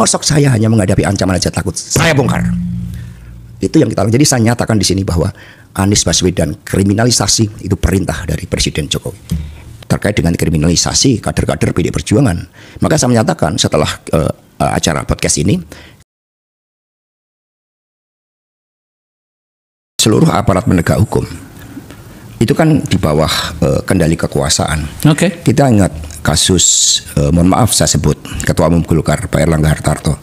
Mosok saya hanya menghadapi ancaman aja takut, saya bongkar. Itu yang kita lakukan. Jadi saya nyatakan di sini bahwa Anies Baswedan kriminalisasi itu perintah dari Presiden Jokowi terkait dengan kriminalisasi kader-kader PDI Perjuangan. Maka saya menyatakan setelah acara podcast ini, seluruh aparat penegak hukum itu kan di bawah kendali kekuasaan. Oke. Kita ingat kasus, mohon maaf saya sebut, Ketua Umum Golkar Pak Erlangga Hartarto.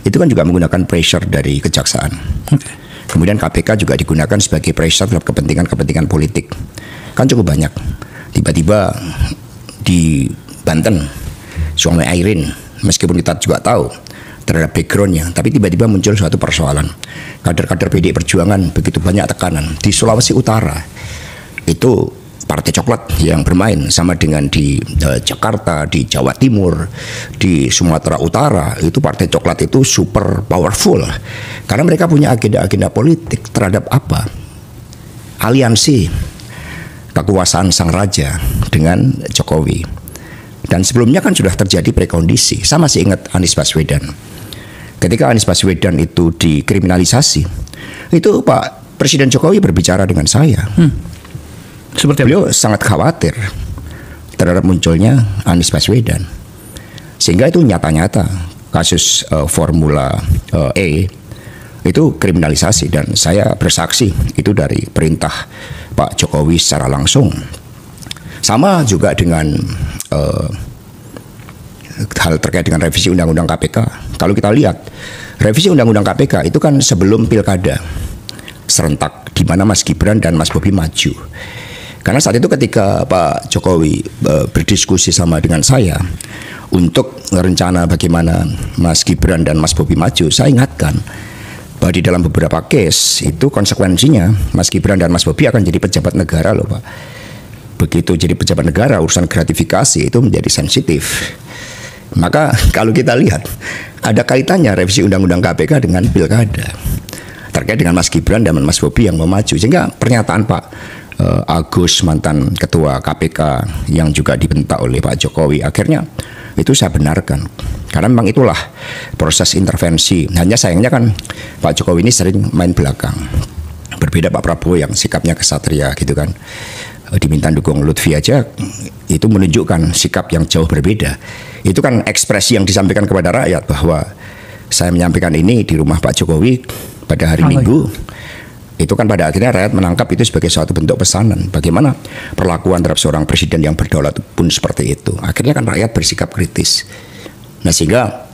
Itu kan juga menggunakan pressure dari kejaksaan. Kemudian KPK juga digunakan sebagai pressure terhadap kepentingan politik. Kan cukup banyak. Tiba-tiba di Banten, Suami Airin, meskipun kita juga tahu terhadap backgroundnya, tapi tiba-tiba muncul suatu persoalan. Kader-kader PDI Perjuangan begitu banyak tekanan. Di Sulawesi Utara itu Partai Coklat yang bermain, sama dengan di Jakarta, di Jawa Timur, di Sumatera Utara, itu Partai Coklat itu super powerful karena mereka punya agenda-agenda politik terhadap apa? Aliansi kekuasaan sang raja dengan Jokowi. Dan sebelumnya kan sudah terjadi prekondisi. Saya masih ingat Anies Baswedan. Ketika Anies Baswedan itu dikriminalisasi, itu Pak Presiden Jokowi berbicara dengan saya. Seperti beliau sangat khawatir terhadap munculnya Anies Baswedan, sehingga itu nyata-nyata kasus Formula E itu kriminalisasi, dan saya bersaksi itu dari perintah Pak Jokowi secara langsung. Sama juga dengan hal terkait dengan revisi Undang-Undang KPK. Kalau kita lihat revisi Undang-Undang KPK itu kan sebelum pilkada serentak di mana Mas Gibran dan Mas Bobi maju. Karena saat itu ketika Pak Jokowi berdiskusi sama dengan saya untuk rencana bagaimana Mas Gibran dan Mas Bobi maju, saya ingatkan bahwa di dalam beberapa case itu konsekuensinya Mas Gibran dan Mas Bobi akan jadi pejabat negara loh Pak. Begitu jadi pejabat negara, urusan gratifikasi itu menjadi sensitif. Maka kalau kita lihat ada kaitannya revisi Undang-Undang KPK dengan pilkada terkait dengan Mas Gibran dan Mas Bobi yang mau maju, sehingga pernyataan Pak Agus, mantan ketua KPK yang juga dibentak oleh Pak Jokowi, akhirnya itu saya benarkan karena memang itulah proses intervensi. Hanya sayangnya kan Pak Jokowi ini sering main belakang, berbeda Pak Prabowo yang sikapnya kesatria gitu kan. Diminta dukung Lutfi aja itu menunjukkan sikap yang jauh berbeda. Itu kan ekspresi yang disampaikan kepada rakyat bahwa saya menyampaikan ini di rumah Pak Jokowi pada hari Minggu. Itu kan pada akhirnya rakyat menangkap itu sebagai suatu bentuk pesanan. Bagaimana perlakuan terhadap seorang presiden yang berdaulat pun seperti itu. Akhirnya kan rakyat bersikap kritis. Nah sehingga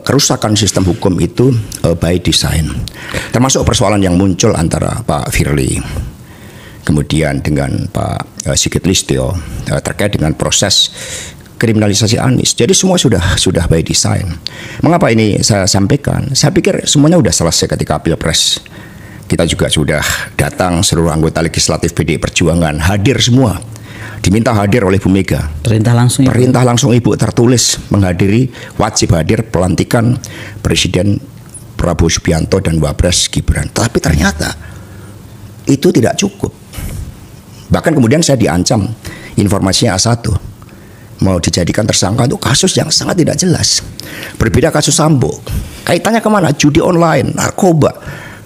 kerusakan sistem hukum itu by design. Termasuk persoalan yang muncul antara Pak Firly kemudian dengan Pak Sigit Listio terkait dengan proses kriminalisasi Anies. Jadi semua sudah by design. Mengapa ini saya sampaikan? Saya pikir semuanya sudah selesai ketika Pilpres. Kita juga sudah datang seluruh anggota legislatif PDI Perjuangan, hadir semua. Diminta hadir oleh Bu Mega. Perintah langsung. Perintah langsung Ibu tertulis menghadiri, wajib hadir pelantikan Presiden Prabowo Subianto dan Wapres Gibran. Tapi ternyata itu tidak cukup. Bahkan kemudian saya diancam informasinya A1 mau dijadikan tersangka untuk kasus yang sangat tidak jelas. Berbeda kasus Sambo. Kaitannya kemana? Judi online, narkoba.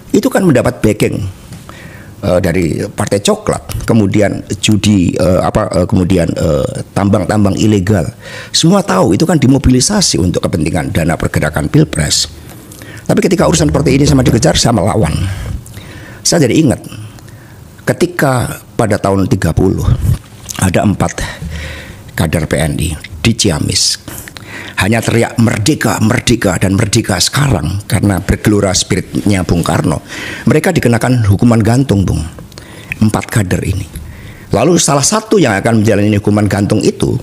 Itu kan mendapat backing dari Partai Coklat, kemudian judi kemudian tambang-tambang ilegal. Semua tahu itu kan dimobilisasi untuk kepentingan dana pergerakan Pilpres. Tapi ketika urusan seperti ini sama dikejar, saya melawan. Saya jadi ingat ketika pada tahun 30 ada 4 kader PNI di Ciamis hanya teriak merdeka, merdeka, dan merdeka sekarang karena bergelora spiritnya Bung Karno. Mereka dikenakan hukuman gantung, Bung. 4 kader ini. Lalu salah satu yang akan menjalani hukuman gantung itu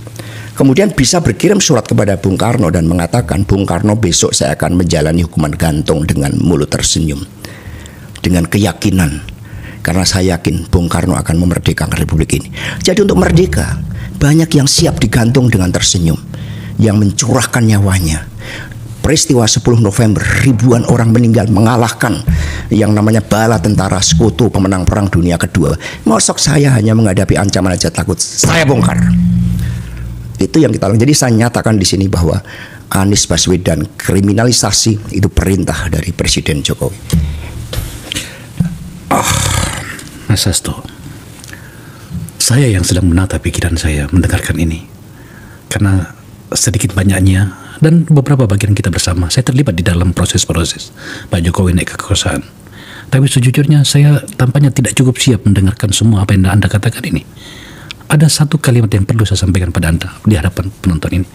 kemudian bisa berkirim surat kepada Bung Karno dan mengatakan, Bung Karno besok saya akan menjalani hukuman gantung dengan mulut tersenyum, dengan keyakinan, karena saya yakin Bung Karno akan memerdekakan Republik ini. Jadi untuk merdeka banyak yang siap digantung dengan tersenyum, yang mencurahkan nyawanya. Peristiwa 10 November, ribuan orang meninggal mengalahkan yang namanya bala tentara sekutu pemenang Perang Dunia Kedua. Mosok saya hanya menghadapi ancaman aja takut, saya bongkar. Itu yang kita lakukan. Jadi saya nyatakan di sini bahwa Anies Baswedan kriminalisasi itu perintah dari Presiden Jokowi. Mas Hasto, saya yang sedang menata pikiran saya mendengarkan ini, karena sedikit banyaknya dan beberapa bagian kita bersama, saya terlibat di dalam proses-proses Pak Jokowi naik kekuasaan. Tapi sejujurnya saya tampaknya tidak cukup siap mendengarkan semua apa yang Anda katakan ini. Ada satu kalimat yang perlu saya sampaikan pada Anda di hadapan penonton ini.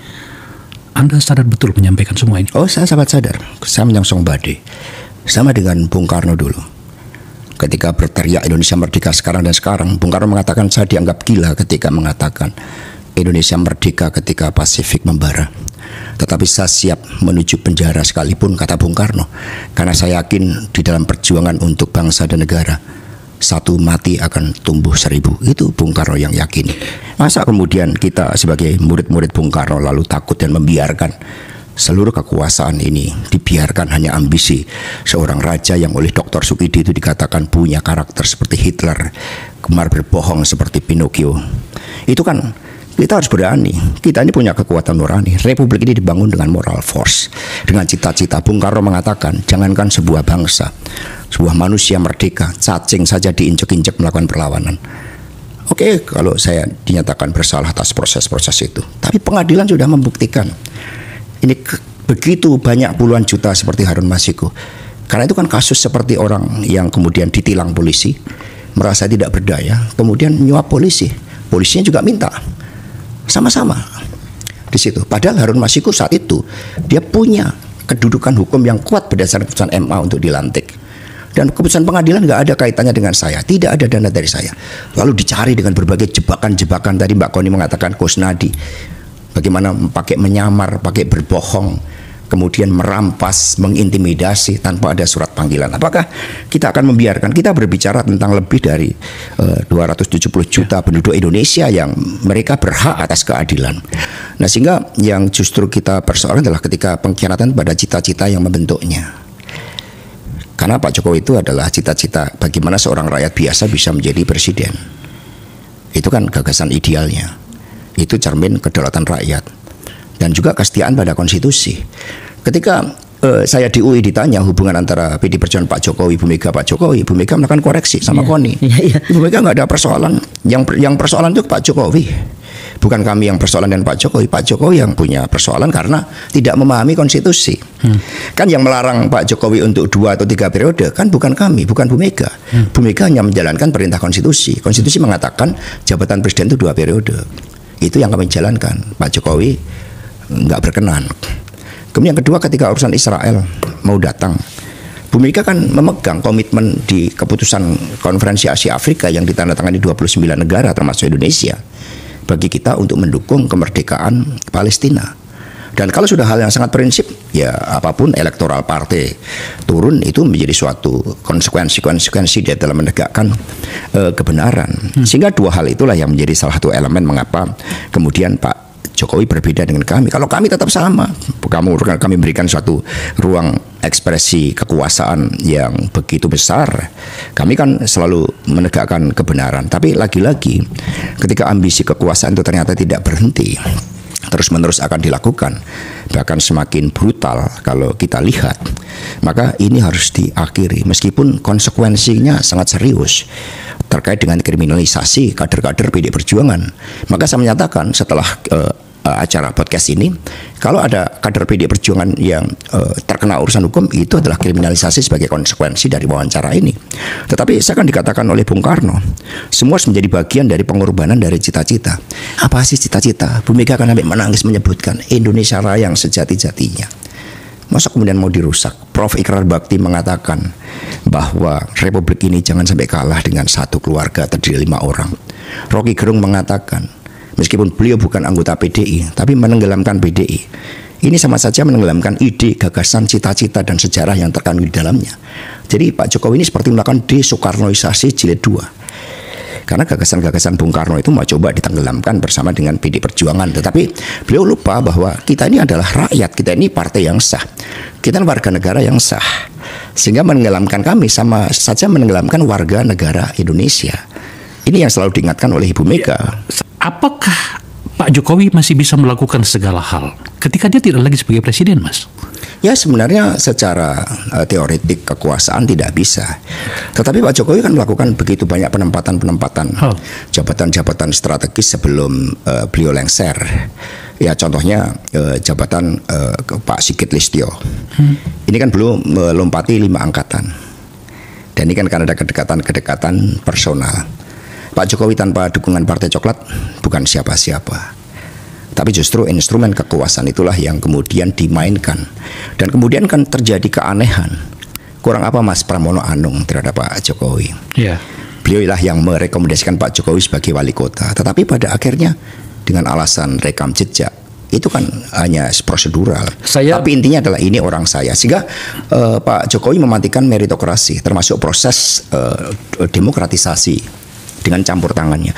Anda sadar betul menyampaikan semua ini? Oh, saya sangat sadar. Saya menyongsong badai. Sama dengan Bung Karno dulu. Ketika berteriak Indonesia Merdeka sekarang dan sekarang, Bung Karno mengatakan saya dianggap gila ketika mengatakan Indonesia merdeka ketika Pasifik membara. Tetapi saya siap menuju penjara sekalipun, kata Bung Karno, karena saya yakin di dalam perjuangan untuk bangsa dan negara, satu mati akan tumbuh 1000. Itu Bung Karno yang yakin. Masa kemudian kita sebagai murid-murid Bung Karno lalu takut dan membiarkan seluruh kekuasaan ini dibiarkan hanya ambisi seorang raja yang oleh Dr. Sukidi itu dikatakan punya karakter seperti Hitler, gemar berbohong seperti Pinocchio. Itu kan kita harus berani. Kita ini punya kekuatan nurani. Republik ini dibangun dengan moral force, dengan cita-cita. Bung Karno mengatakan, jangankan sebuah bangsa, sebuah manusia merdeka, cacing saja diinjek-injek melakukan perlawanan. Oke, kalau saya dinyatakan bersalah atas proses-proses itu, tapi pengadilan sudah membuktikan. Ini begitu banyak puluhan juta seperti Harun Masiku. Karena itu kan kasus seperti orang yang kemudian ditilang polisi, merasa tidak berdaya, kemudian menyuap polisi. Polisinya juga minta. Sama-sama di situ. Padahal Harun Masiku saat itu dia punya kedudukan hukum yang kuat berdasarkan keputusan MA untuk dilantik. Dan keputusan pengadilan nggak ada kaitannya dengan saya, tidak ada dana dari saya. Lalu dicari dengan berbagai jebakan-jebakan. Tadi Mbak Koni mengatakan Kusnadi, bagaimana pakai menyamar, pakai berbohong, kemudian merampas, mengintimidasi tanpa ada surat panggilan. Apakah kita akan membiarkan? Kita berbicara tentang lebih dari 270 juta penduduk Indonesia yang mereka berhak atas keadilan. Nah, sehingga yang justru kita persoalkan adalah ketika pengkhianatan pada cita-cita yang membentuknya. Karena Pak Jokowi itu adalah cita-cita bagaimana seorang rakyat biasa bisa menjadi presiden. Itu kan gagasan idealnya. Itu cermin kedaulatan rakyat dan juga kesetiaan pada konstitusi. Ketika saya di UI ditanya hubungan antara PD Perjuangan Pak Jokowi, Bu Mega, Pak Jokowi, Bu Mega melakukan koreksi sama Koni. Bu Mega nggak ada persoalan. Yang persoalan itu Pak Jokowi. Bukan kami yang persoalan dan Pak Jokowi. Pak Jokowi yang punya persoalan karena tidak memahami konstitusi. Kan yang melarang Pak Jokowi untuk 2 atau 3 periode kan bukan kami, bukan Bu Mega. Bu Mega hanya menjalankan perintah konstitusi. Konstitusi mengatakan jabatan presiden itu 2 periode. Itu yang kami jalankan. Pak Jokowi nggak berkenan. Kemudian yang kedua, ketika urusan Israel mau datang, Bu Mega kan memegang komitmen di keputusan konferensi Asia Afrika yang ditandatangani 29 negara termasuk Indonesia bagi kita untuk mendukung kemerdekaan Palestina. Dan kalau sudah hal yang sangat prinsip, ya apapun elektoral partai turun itu menjadi suatu konsekuensi di dalam menegakkan kebenaran. Sehingga dua hal itulah yang menjadi salah satu elemen mengapa kemudian Pak Jokowi berbeda dengan kami. Kalau kami tetap sama, kami berikan suatu ruang ekspresi kekuasaan yang begitu besar. Kami kan selalu menegakkan kebenaran. Tapi lagi-lagi ketika ambisi kekuasaan itu ternyata tidak berhenti, terus-menerus akan dilakukan, bahkan semakin brutal kalau kita lihat, maka ini harus diakhiri meskipun konsekuensinya sangat serius terkait dengan kriminalisasi kader-kader PD Perjuangan. Maka saya menyatakan setelah acara podcast ini, kalau ada kader PD Perjuangan yang terkena urusan hukum, itu adalah kriminalisasi sebagai konsekuensi dari wawancara ini. Tetapi saya kan dikatakan oleh Bung Karno, semua harus menjadi bagian dari pengorbanan dari cita-cita. Apa sih cita-cita? Bu Mega kan sampai menangis menyebutkan Indonesia Raya yang sejati-jatinya. Masa kemudian mau dirusak? Prof. Ikrar Bakti mengatakan bahwa Republik ini jangan sampai kalah dengan satu keluarga terdiri 5 orang. Rocky Gerung mengatakan, meskipun beliau bukan anggota PDI, tapi menenggelamkan PDI. Ini sama saja menenggelamkan ide, gagasan, cita-cita, dan sejarah yang terkandung di dalamnya. Jadi Pak Jokowi ini seperti melakukan desoekarnoisasi jilid 2. Karena gagasan-gagasan Bung Karno itu mau coba ditenggelamkan bersama dengan PD Perjuangan. Tetapi beliau lupa bahwa kita ini adalah rakyat, kita ini partai yang sah. Kita ini warga negara yang sah. Sehingga menenggelamkan kami sama saja menenggelamkan warga negara Indonesia. Ini yang selalu diingatkan oleh Ibu Mega. Apakah Pak Jokowi masih bisa melakukan segala hal ketika dia tidak lagi sebagai presiden, Mas? Ya sebenarnya secara teoretik kekuasaan tidak bisa. Tetapi Pak Jokowi kan melakukan begitu banyak penempatan-penempatan jabatan-jabatan strategis sebelum beliau lengser. Ya contohnya jabatan Pak Sigit Listio. Ini kan belum melompati 5 angkatan. Dan ini kan karena ada kedekatan personal. Pak Jokowi tanpa dukungan Partai Coklat bukan siapa-siapa. Tapi justru instrumen kekuasaan itulah yang kemudian dimainkan. Dan kemudian kan terjadi keanehan. Kurang apa Mas Pramono Anung terhadap Pak Jokowi? Ya. Beliau lah yang merekomendasikan Pak Jokowi sebagai wali kota. Tetapi pada akhirnya dengan alasan rekam jejak, itu kan hanya prosedural. Tapi intinya adalah ini orang saya. Sehingga Pak Jokowi mematikan meritokrasi, termasuk proses demokratisasi dengan campur tangannya.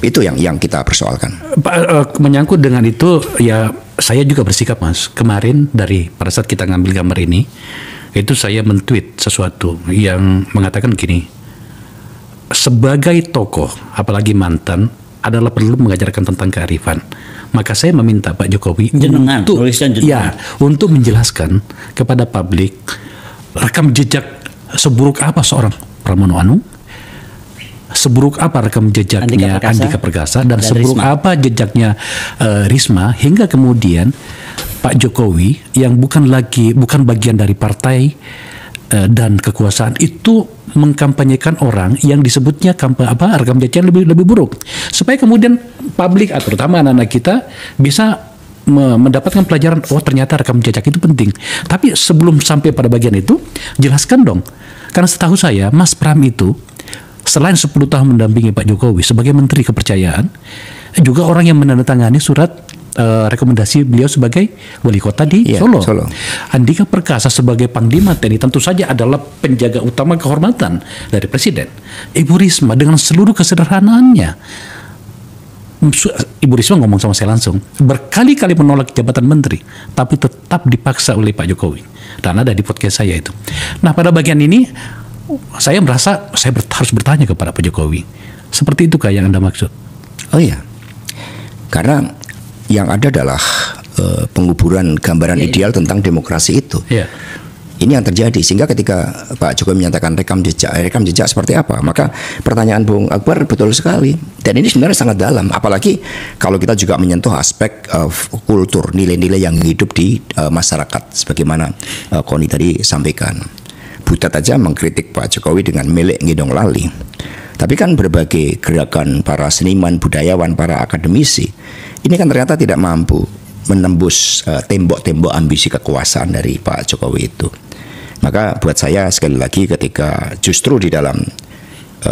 Itu yang kita persoalkan. Pak, menyangkut dengan itu, ya saya juga bersikap, Mas. Kemarin pada saat kita ngambil gambar ini, itu saya men-tweet sesuatu yang mengatakan gini, sebagai tokoh, apalagi mantan, adalah perlu mengajarkan tentang kearifan. Maka saya meminta Pak Jokowi untuk menjelaskan kepada publik rekam jejak seburuk apa seorang Pramono Anung, seburuk apa rekam jejaknya Andika Perkasa dan seburuk Risma. Apa jejaknya Risma, hingga kemudian Pak Jokowi yang bukan bagian dari partai dan kekuasaan itu mengkampanyekan orang yang disebutnya rekam jejak yang lebih buruk, supaya kemudian publik atau terutama anak-anak kita bisa mendapatkan pelajaran, oh ternyata rekam jejak itu penting. Tapi sebelum sampai pada bagian itu, jelaskan dong, karena setahu saya Mas Pram itu selain 10 tahun mendampingi Pak Jokowi sebagai menteri kepercayaan, juga orang yang menandatangani surat rekomendasi beliau sebagai wali kota di Solo. Andika Perkasa sebagai Panglima TNI tentu saja adalah penjaga utama kehormatan dari Presiden. Ibu Risma dengan seluruh kesederhanaannya, Ibu Risma ngomong sama saya langsung, berkali-kali menolak jabatan menteri, tapi tetap dipaksa oleh Pak Jokowi. Dan ada di podcast saya itu. Nah, pada bagian ini saya merasa saya harus bertanya kepada Pak Jokowi, seperti itukah yang Anda maksud? Oh iya, karena yang ada adalah penguburan gambaran ideal tentang demokrasi itu. Ini yang terjadi, sehingga ketika Pak Jokowi menyatakan rekam jejak seperti apa, maka pertanyaan Bung Akbar betul sekali, dan ini sebenarnya sangat dalam, apalagi kalau kita juga menyentuh aspek kultur, nilai-nilai yang hidup di masyarakat, sebagaimana Koni tadi sampaikan. Butet aja mengkritik Pak Jokowi dengan melek ngidong lali. Tapi kan berbagai gerakan para seniman, budayawan, para akademisi, ini kan ternyata tidak mampu menembus tembok-tembok ambisi kekuasaan dari Pak Jokowi itu. Maka buat saya sekali lagi, ketika justru di dalam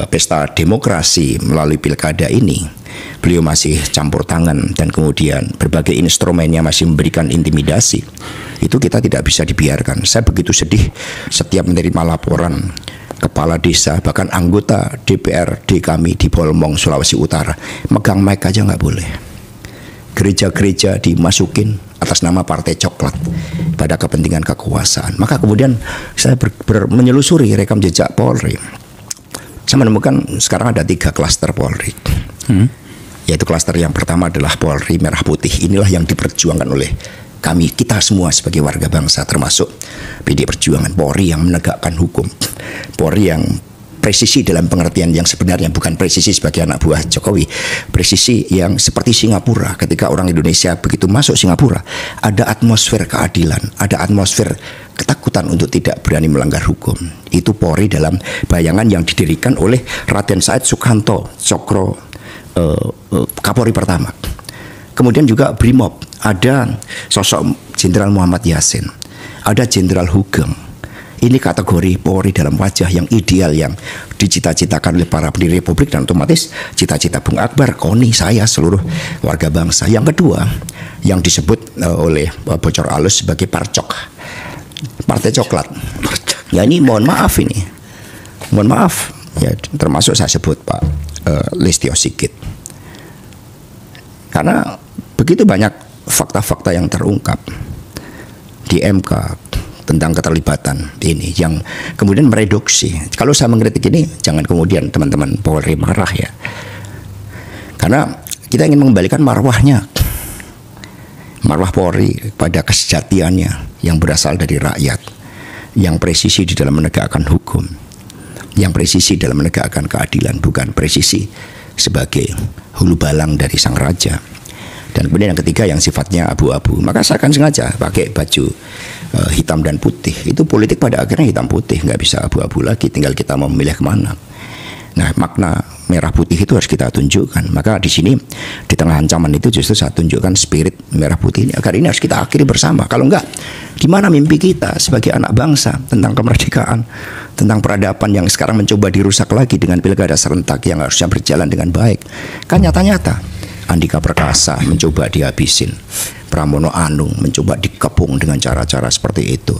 pesta demokrasi melalui pilkada ini beliau masih campur tangan dan kemudian berbagai instrumennya masih memberikan intimidasi, itu kita tidak bisa dibiarkan. Saya begitu sedih setiap menerima laporan kepala desa, bahkan anggota DPRD kami di Bolmong, Sulawesi Utara, megang mic aja nggak boleh. Gereja-gereja dimasukin atas nama Partai Coklat pada kepentingan kekuasaan. Maka kemudian saya menyelusuri rekam jejak Polri. Saya menemukan sekarang ada 3 klaster Polri. Yaitu klaster yang pertama adalah Polri Merah Putih. Inilah yang diperjuangkan oleh kami, kita semua sebagai warga bangsa, termasuk PD Perjuangan. Polri yang menegakkan hukum, Polri yang presisi dalam pengertian yang sebenarnya, bukan presisi sebagai anak buah Jokowi, presisi yang seperti Singapura. Ketika orang Indonesia begitu masuk Singapura, ada atmosfer keadilan, ada atmosfer ketakutan untuk tidak berani melanggar hukum. Itu Polri dalam bayangan yang didirikan oleh Raden Said Sukanto Cokro, Kapolri pertama. Kemudian juga Brimob, ada sosok Jenderal Muhammad Yasin, ada Jenderal Hugeng. Ini kategori Polri dalam wajah yang ideal, yang dicita-citakan oleh para pendiri Republik, dan otomatis cita-cita Bung Akbar, Koni, saya, seluruh warga bangsa. Yang kedua, yang disebut oleh bocor alus sebagai Parcok, Partai Coklat. Ya ini mohon maaf ya, termasuk saya sebut Pak Listio Sigit, karena begitu banyak fakta-fakta yang terungkap di MK tentang keterlibatan ini yang kemudian mereduksi. Kalau saya mengkritik ini, jangan kemudian teman-teman Polri marah ya, karena kita ingin mengembalikan marwah Polri pada kesejatiannya yang berasal dari rakyat, yang presisi di dalam menegakkan hukum, yang presisi dalam menegakkan keadilan, bukan presisi sebagai hulu balang dari sang raja. Dan kemudian yang ketiga yang sifatnya abu-abu, maka saya akan sengaja pakai baju hitam dan putih. Itu politik pada akhirnya hitam putih, nggak bisa abu-abu lagi, tinggal kita mau memilih kemana. Nah, makna merah putih itu harus kita tunjukkan. Maka di sini di tengah ancaman itu justru saya tunjukkan spirit merah putih ini. Agar ini harus kita akhiri bersama. Kalau enggak, di mana mimpi kita sebagai anak bangsa tentang kemerdekaan, tentang peradaban yang sekarang mencoba dirusak lagi dengan pilkada serentak yang harusnya berjalan dengan baik. Kan nyata-nyata Andika Perkasa mencoba dihabisin, Pramono Anung mencoba dikepung dengan cara-cara seperti itu.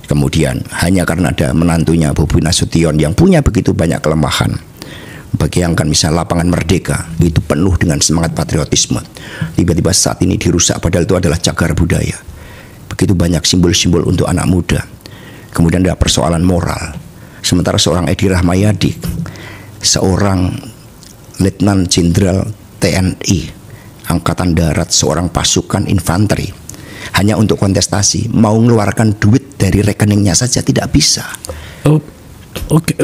Kemudian hanya karena ada menantunya Bobi Nasution yang punya begitu banyak kelemahan. Bayangkan misalnya lapangan Merdeka itu penuh dengan semangat patriotisme, tiba-tiba saat ini dirusak padahal itu adalah cagar budaya. Begitu banyak simbol-simbol untuk anak muda. Kemudian ada persoalan moral. Sementara seorang Edi Rahmayadi, seorang Letnan Jenderal TNI Angkatan Darat, seorang pasukan infanteri, hanya untuk kontestasi mau mengeluarkan duit dari rekeningnya saja tidak bisa. Oh, oke.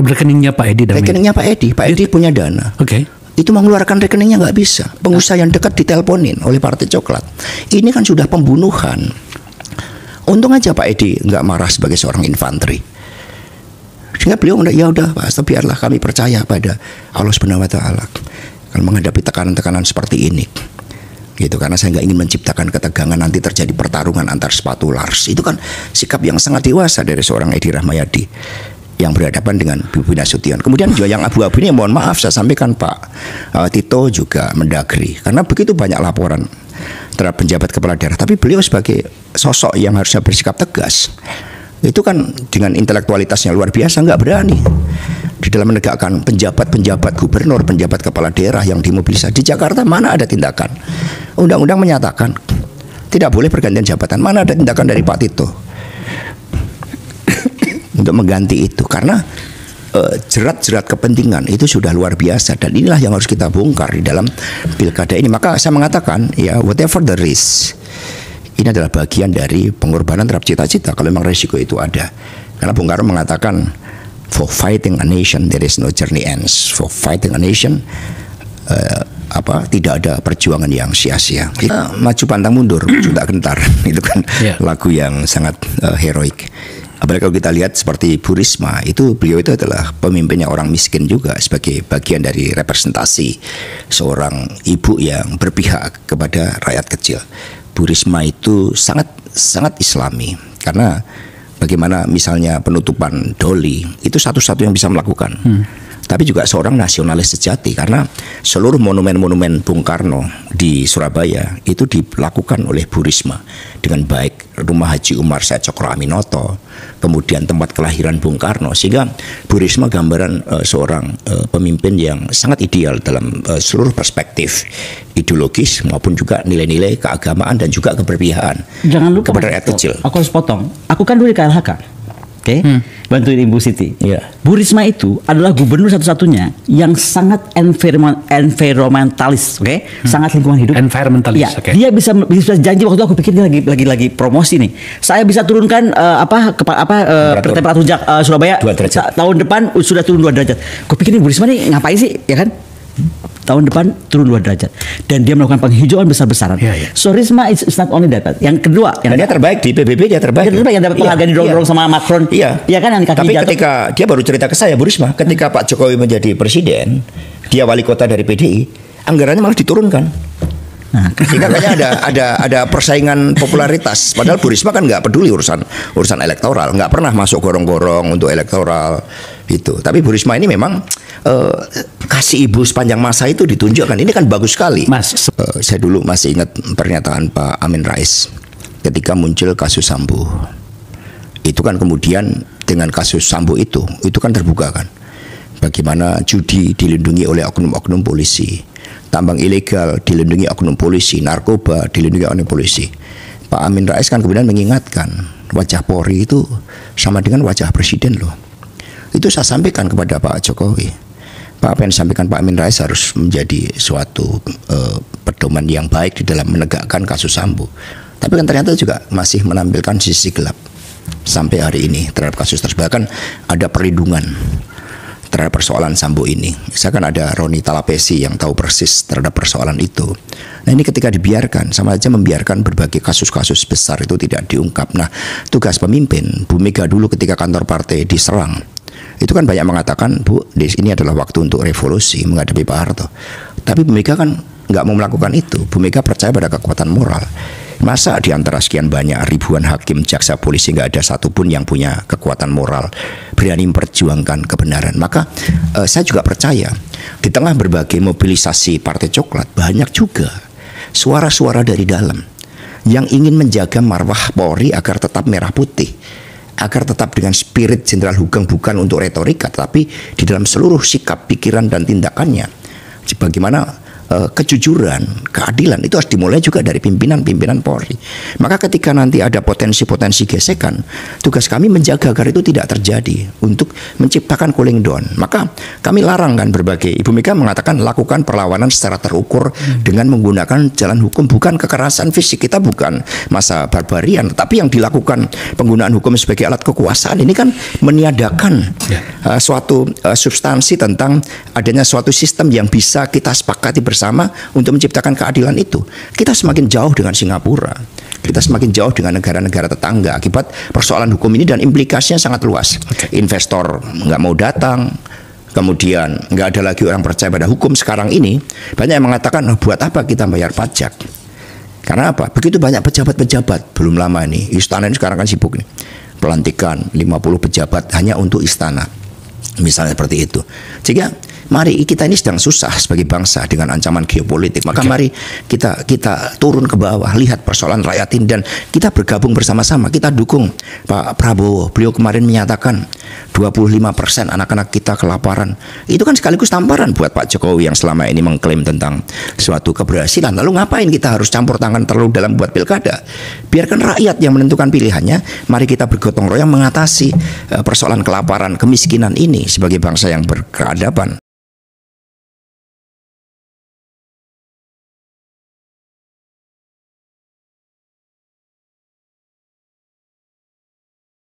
Rekeningnya Pak Edi. Rekeningnya Pak Edi punya dana. Oke. Itu mengeluarkan rekeningnya nggak bisa. Pengusaha yang dekat diteleponin oleh Partai Coklat. Ini kan sudah pembunuhan. Untung aja Pak Edi nggak marah sebagai seorang infanteri. Sehingga beliau ya udah Pak, biarlah kami percaya pada Allah Subhanahu wa taala. Kalau menghadapi tekanan-tekanan seperti ini, gitu, karena saya nggak ingin menciptakan ketegangan, nanti terjadi pertarungan antar sepatu Lars. Itu kan sikap yang sangat dewasa dari seorang Edi Rahmayadi yang berhadapan dengan Bobi Nasution. Kemudian juga yang abu-abu ini, mohon maaf saya sampaikan Pak Tito juga mendagri, karena begitu banyak laporan terhadap penjabat kepala daerah, tapi beliau sebagai sosok yang harusnya bersikap tegas, itu kan dengan intelektualitasnya luar biasa nggak berani di dalam menegakkan penjabat gubernur, penjabat kepala daerah yang dimobilisasi. Di Jakarta mana ada tindakan? Undang-undang menyatakan tidak boleh pergantian jabatan. Mana ada tindakan dari Pak Tito untuk mengganti itu? Karena jerat-jerat kepentingan itu sudah luar biasa, dan inilah yang harus kita bongkar di dalam pilkada ini. Maka saya mengatakan ya, whatever the risk, ini adalah bagian dari pengorbanan terhadap cita-cita kalau memang resiko itu ada. Karena Bung Karno mengatakan, for fighting a nation there is no journey ends. For fighting a nation tidak ada perjuangan yang sia-sia. Kita maju pantang mundur, sudah gentar. Itu kan lagu yang sangat heroik. Apalagi kalau kita lihat seperti Bu Risma, itu beliau itu adalah pemimpinnya orang miskin juga, sebagai bagian dari representasi seorang ibu yang berpihak kepada rakyat kecil. Bu Risma itu sangat Islami, karena bagaimana misalnya penutupan Doli itu satu-satu yang bisa melakukan. Tapi juga seorang nasionalis sejati, karena seluruh monumen-monumen Bung Karno di Surabaya itu dilakukan oleh Bu Risma dengan baik. Rumah Haji Umar Said Cokro Aminoto, kemudian tempat kelahiran Bung Karno, sehingga Bu Risma gambaran seorang pemimpin yang sangat ideal dalam seluruh perspektif ideologis maupun juga nilai-nilai keagamaan dan juga keberpihakan. Jangan lupa kepada rakyat kecil. Aku harus potong. Aku kan dulu di KLHK. Oke, bantuin Ibu Siti. Bu Risma itu adalah gubernur satu-satunya yang sangat environmentalis, sangat lingkungan hidup. Environmentalis, ya, dia bisa janji waktu itu, aku pikir dia lagi promosi nih. Saya bisa turunkan temperatur Surabaya tahun depan sudah turun 2 derajat. Aku pikir nih Bu Risma nih ngapain sih, ya kan? Tahun depan turun 2 derajat, dan dia melakukan penghijauan besar-besaran. So Risma is not only that. Yang kedua, yang dia terbaik di PBB, dia terbaik. Yang dapat penghargaan didorong sama Macron. Iya kan, yang kaki tapi jatuh. Ketika dia baru cerita ke saya, Bu Risma, ketika Pak Jokowi menjadi presiden, dia wali kota dari PDI, anggarannya malah diturunkan. Sehingga kayaknya ada persaingan popularitas. Padahal Bu Risma kan nggak peduli urusan elektoral, nggak pernah masuk gorong-gorong untuk elektoral itu. Tapi Bu Risma ini memang kasih ibu sepanjang masa itu ditunjukkan. Ini kan bagus sekali. Saya dulu masih ingat pernyataan Pak Amin Rais ketika muncul kasus Sambo. Itu kan kemudian dengan kasus Sambo itu kan terbuka kan, bagaimana judi dilindungi oleh oknum-oknum polisi, tambang ilegal dilindungi oknum polisi, narkoba dilindungi oleh polisi. Pak Amin Rais kan kemudian mengingatkan, wajah Polri itu sama dengan wajah presiden loh. Itu saya sampaikan kepada Pak Jokowi. Pak, apa yang disampaikan Pak Amin Rais harus menjadi suatu pedoman yang baik di dalam menegakkan kasus Sambo. Tapi kan ternyata juga masih menampilkan sisi gelap sampai hari ini terhadap kasus tersebut. Bahkan ada perlindungan terhadap persoalan Sambo ini. Misalkan ada Roni Talapesi yang tahu persis terhadap persoalan itu. Nah, ini ketika dibiarkan, sama aja membiarkan berbagai kasus-kasus besar itu tidak diungkap. Nah, tugas pemimpin, Bu Mega dulu ketika kantor partai diserang, itu kan banyak mengatakan, Bu, ini adalah waktu untuk revolusi menghadapi Pak Harto. Tapi Bu Mega kan nggak mau melakukan itu. Bu Mega percaya pada kekuatan moral. Masa di antara sekian banyak ribuan hakim, jaksa, polisi nggak ada satupun yang punya kekuatan moral, berani memperjuangkan kebenaran. Maka saya juga percaya di tengah berbagai mobilisasi Partai Coklat banyak juga suara-suara dari dalam yang ingin menjaga marwah Polri agar tetap merah putih, agar tetap dengan spirit Jenderal Hugeng, bukan untuk retorika, tapi di dalam seluruh sikap, pikiran, dan tindakannya. Bagaimana kejujuran, keadilan itu harus dimulai juga dari pimpinan-pimpinan Polri. Maka ketika nanti ada potensi-potensi gesekan, tugas kami menjaga agar itu tidak terjadi untuk menciptakan cooling down. Maka kami larang kan berbagai. Ibu Mega mengatakan lakukan perlawanan secara terukur dengan menggunakan jalan hukum, bukan kekerasan fisik. Kita bukan masa barbarian, tapi yang dilakukan penggunaan hukum sebagai alat kekuasaan ini kan meniadakan suatu substansi tentang adanya suatu sistem yang bisa kita sepakati bersama untuk menciptakan keadilan itu. Kita semakin jauh dengan Singapura, kita semakin jauh dengan negara-negara tetangga akibat persoalan hukum ini, dan implikasinya sangat luas. Investor nggak mau datang, kemudian nggak ada lagi orang percaya pada hukum. Sekarang ini banyak yang mengatakan, oh, buat apa kita bayar pajak? Karena apa? Begitu banyak pejabat-pejabat. Belum lama ini istana ini sekarang kan sibuk nih, pelantikan 50 pejabat hanya untuk istana, misalnya seperti itu. Jika mari, kita ini sedang susah sebagai bangsa dengan ancaman geopolitik. Maka mari kita turun ke bawah, lihat persoalan rakyat ini, dan kita bergabung bersama-sama. Kita dukung Pak Prabowo. Beliau kemarin menyatakan 25% anak-anak kita kelaparan. Itu kan sekaligus tamparan buat Pak Jokowi yang selama ini mengklaim tentang suatu keberhasilan. Lalu ngapain kita harus campur tangan terlalu dalam buat pilkada? Biarkan rakyat yang menentukan pilihannya. Mari kita bergotong royong mengatasi persoalan kelaparan, kemiskinan ini sebagai bangsa yang berkeadaban.